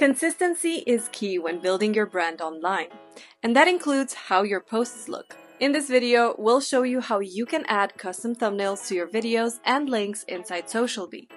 Consistency is key when building your brand online, and that includes how your posts look. In this video, we'll show you how you can add custom thumbnails to your videos and links inside SocialBee.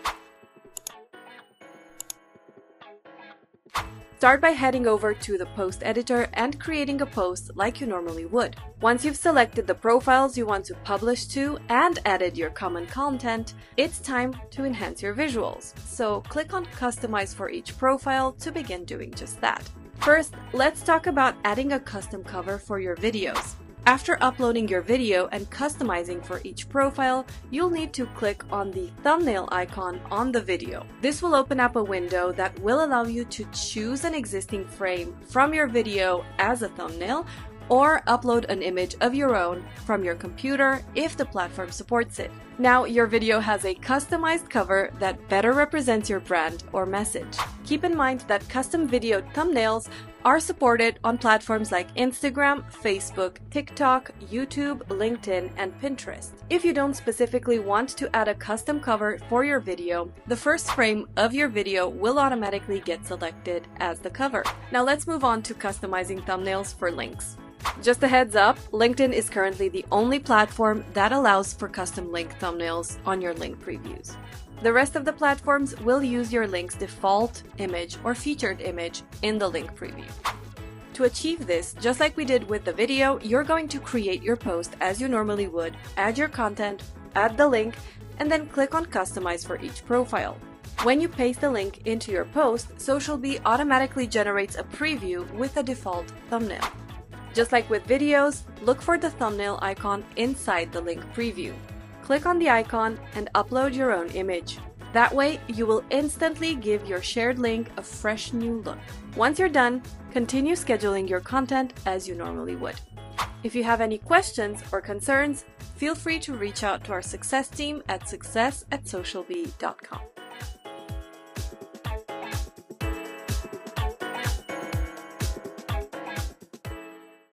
Start by heading over to the post editor and creating a post like you normally would. Once you've selected the profiles you want to publish to and added your common content, it's time to enhance your visuals. So click on Customize for each profile to begin doing just that. First, let's talk about adding a custom cover for your videos. After uploading your video and customizing for each profile, you'll need to click on the thumbnail icon on the video. This will open up a window that will allow you to choose an existing frame from your video as a thumbnail or upload an image of your own from your computer if the platform supports it. Now your video has a customized cover that better represents your brand or message. Keep in mind that custom video thumbnails are supported on platforms like Instagram, Facebook, TikTok, YouTube, LinkedIn, and Pinterest. If you don't specifically want to add a custom cover for your video, the first frame of your video will automatically get selected as the cover. Now let's move on to customizing thumbnails for links. Just a heads up, LinkedIn is currently the only platform that allows for custom link thumbnails on your link previews. The rest of the platforms will use your link's default image or featured image in the link preview. To achieve this, just like we did with the video, you're going to create your post as you normally would, add your content, add the link, and then click on Customize for each profile. When you paste the link into your post, SocialBee automatically generates a preview with a default thumbnail. Just like with videos, look for the thumbnail icon inside the link preview. Click on the icon and upload your own image. That way, you will instantly give your shared link a fresh new look. Once you're done, continue scheduling your content as you normally would. If you have any questions or concerns, feel free to reach out to our success team at success@socialbee.com.